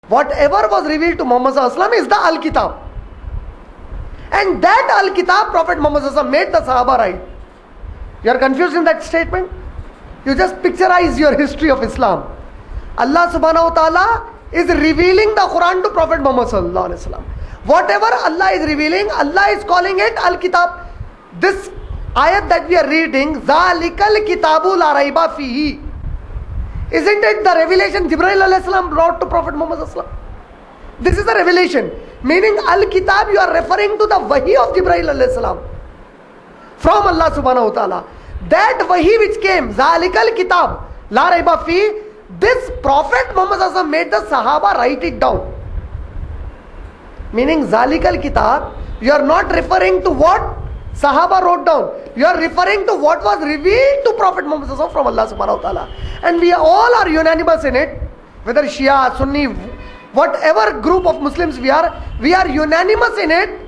Whatever was revealed to Muhammad Sallallahu Alaihi Wasallam is the Al-Kitab. And that Al-Kitab, Prophet Muhammad Sallallahu Alaihi Wasallam made the Sahaba write. You are confused in that statement? You just picturize your history of Islam. Allah subhanahu wa ta'ala is revealing the Quran to Prophet Muhammad Sallallahu Alaihi Wasallam. Whatever Allah is revealing, Allah is calling it Al-Kitab. This ayat that we are reading, Zalikal Kitabu la raiba fihi. Isn't it the revelation Jibreel alayhi salam brought to Prophet Muhammad sallallahu alaihi wasallam? This is the revelation. Meaning Al-Kitab, you are referring to the wahi of Jibreel alayhi salam from Allah subhanahu wa ta'ala. That wahi which came, Zalikal Kitab la raiba fihi, this Prophet Muhammad sallallahu alaihi wasallam made the Sahaba write it down. Meaning Zalikal Kitab, you are not referring to what Sahaba wrote down. You are referring to what was revealed to Prophet Muhammad from Allah subhanahu wa ta'ala. And we all are unanimous in it. Whether Shia, Sunni, whatever group of Muslims we are unanimous in it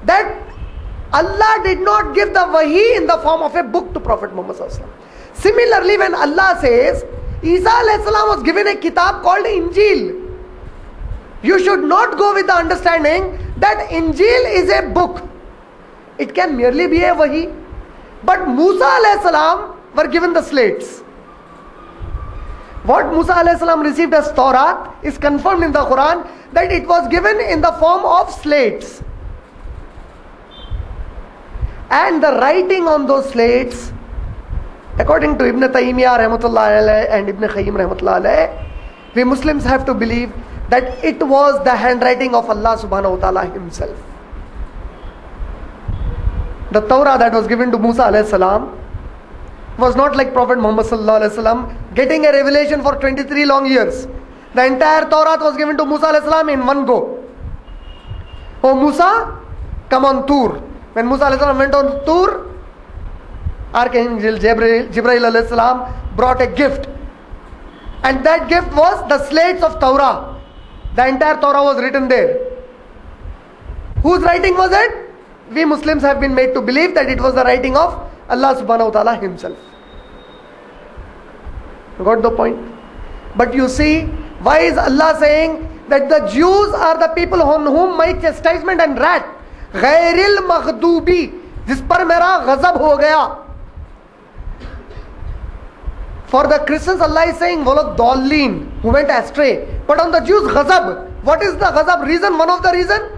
that Allah did not give the wahi in the form of a book to Prophet Muhammad. Similarly, when Allah says Isa alayhi salam was given a kitab called Injil, you should not go with the understanding that Injil is a book. It can merely be a wahi. But Musa alayhi salam were given the slates. What Musa alayhi salam received as Torah is confirmed in the Quran that it was given in the form of slates. And the writing on those slates, according to Ibn Taymiyyah rahmatullah alayhi and Ibn Qayyim rahmatullah alayhi, we Muslims have to believe that it was the handwriting of Allah subhanahu wa ta'ala himself. The Torah that was given to Musa alayhi salam was not like Prophet Muhammad sallallahu alayhi wasallam getting a revelation for 23 long years. The entire Torah was given to Musa alayhi salam in one go. Oh Musa, come on Tur. When Musa alayhi salam went on Tur, Archangel Jibreel alayhi salam brought a gift. And that gift was the slates of Torah. The entire Torah was written there. Whose writing was it? We Muslims have been made to believe that it was the writing of Allah subhanahu wa ta'ala himself. Got the point? But you see, why is Allah saying that the Jews are the people on whom my chastisement and wrath, ghairil maghdubi, jis par mera ghazab ho gaya. For the Christians, Allah is saying, walo dallin, who went astray. But on the Jews, ghazab. What is the ghazab reason? One of the reason?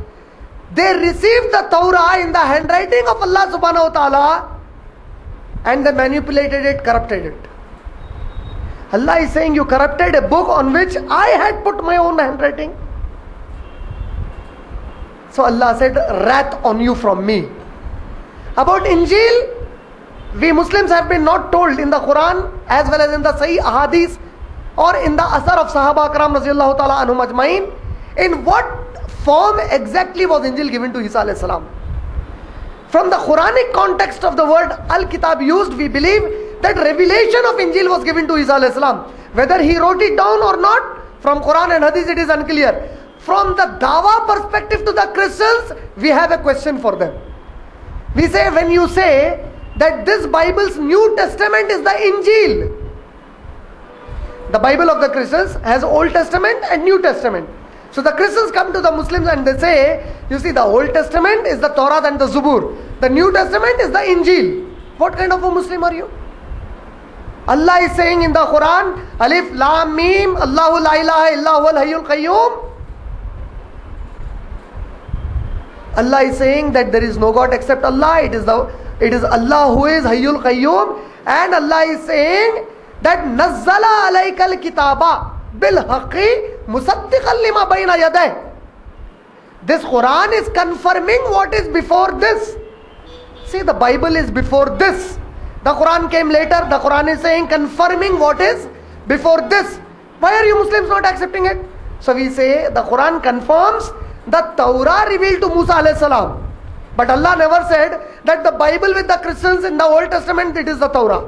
They received the Torah in the handwriting of Allah subhanahu wa ta'ala and they manipulated it, corrupted it. Allah is saying, you corrupted a book on which I had put my own handwriting. So Allah said, wrath on you from me. About Injil, we Muslims have been not told in the Quran as well as in the Sahih Ahadith or in the Asar of Sahaba Akram Raziyallahu Ta'ala Anhum Ajmain, in what form exactly was Injil given to Isa alayhi salam. From the Quranic context of the word Al-Kitab used, we believe that revelation of Injil was given to Isa alayhi salam. Whether he wrote it down or not, from Quran and Hadith it is unclear. From the Dawa perspective to the Christians, we have a question for them. We say, when you say that this Bible's New Testament is the Injil, the Bible of the Christians has Old Testament and New Testament. So the Christians come to the Muslims and they say, you see, the Old Testament is the Torah and the Zubur. The New Testament is the Injil. What kind of a Muslim are you? Allah is saying in the Quran, Alif Lam Mim, Allahu la ilaha illa huwal hayyul qayyum. Allah is saying that there is no God except Allah. It is Allah who is Hayyul Qayyum. And Allah is saying that Nazzala alaykal kitaba bil haqqi musaddiqan lima bayna yadayh. This Quran is confirming what is before this. See, the Bible is before this. The Quran came later. The Quran is saying, confirming what is before this. Why are you Muslims not accepting it? So we say the Quran confirms the Torah revealed to Musa alayhi salam. But Allah never said that the Bible with the Christians in the Old Testament, it is the Torah.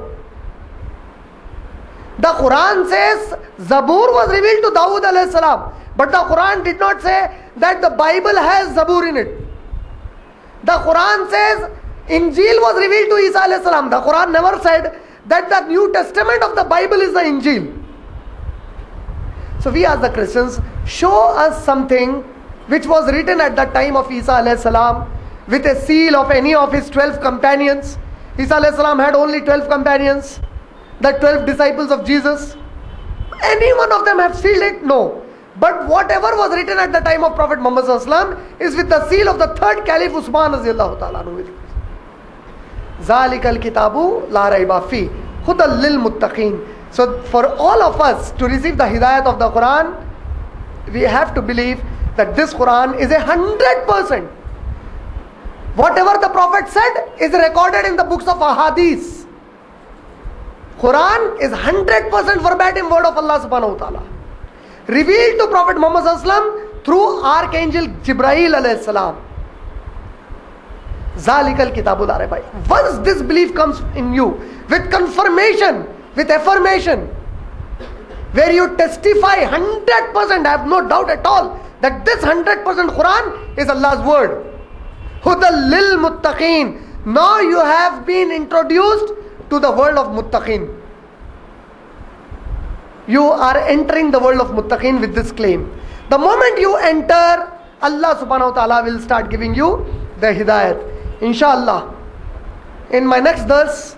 The Quran says Zabur was revealed to Dawood alayhi salam. But the Quran did not say that the Bible has Zabur in it. The Quran says Injil was revealed to Isa alayhi salam. The Quran never said that the New Testament of the Bible is the Injil. So we as the Christians, show us something which was written at the time of Isa alayhi salam with a seal of any of his 12 companions. Isa alayhi salam had only 12 companions, the 12 disciples of Jesus. Any one of them have sealed it? No. But whatever was written at the time of Prophet Muhammad sallallahu alaihi wasallam is with the seal of the third Caliph Usman radiyallahu ta'ala anhu. Zalikal kitabu la raiba fi hudal lil muttaqin. So for all of us to receive the hidayat of the Quran, we have to believe that this Quran is 100%. Whatever the Prophet said is recorded in the books of Ahadith. Quran is 100% verbatim word of Allah subhanahu wa ta'ala, revealed to Prophet Muhammad sallallahu alaihi wasallam through Archangel Jibreel alayhi salam. Zalikal kitabul la raiba. Once this belief comes in you with confirmation, with affirmation, where you testify 100%, I have no doubt at all that this 100% Quran is Allah's word. Hudal lil muttaqin. Now you have been introduced to the world of muttaqin. You are entering the world of muttaqin with this claim. The moment you enter, Allah subhanahu wa ta'ala will start giving you the hidayat. Inshallah, in my next verse,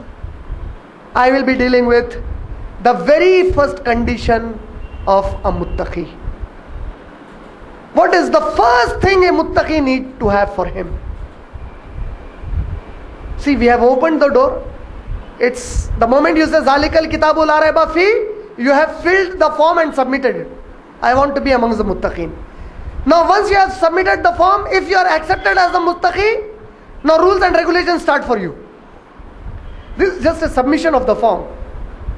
I will be dealing with the very first condition of a muttaqi. What is the first thing a muttaqi need to have for him? See, we have opened the door. It's the moment you say Zalikal kitabu la raiba fi, you have filled the form and submitted it. I want to be amongst the muttaqin. Now once you have submitted the form, if you are accepted as the muttaqi, now rules and regulations start for you. This is just a submission of the form.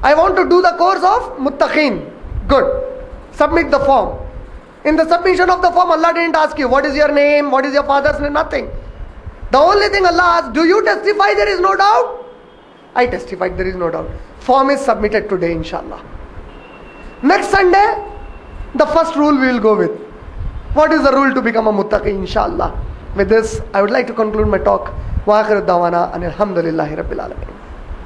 I want to do the course of muttaqin. Good. Submit the form. In the submission of the form, Allah didn't ask you, what is your name, what is your father's name, nothing. The only thing Allah asked, do you testify there is no doubt? I testified there is no doubt. Form is submitted today, inshallah. Next Sunday, the first rule we will go with. What is the rule to become a muttaqi, inshallah? With this, I would like to conclude my talk. Wa akhiru da'wana anil hamdulillahi rabbil alamin.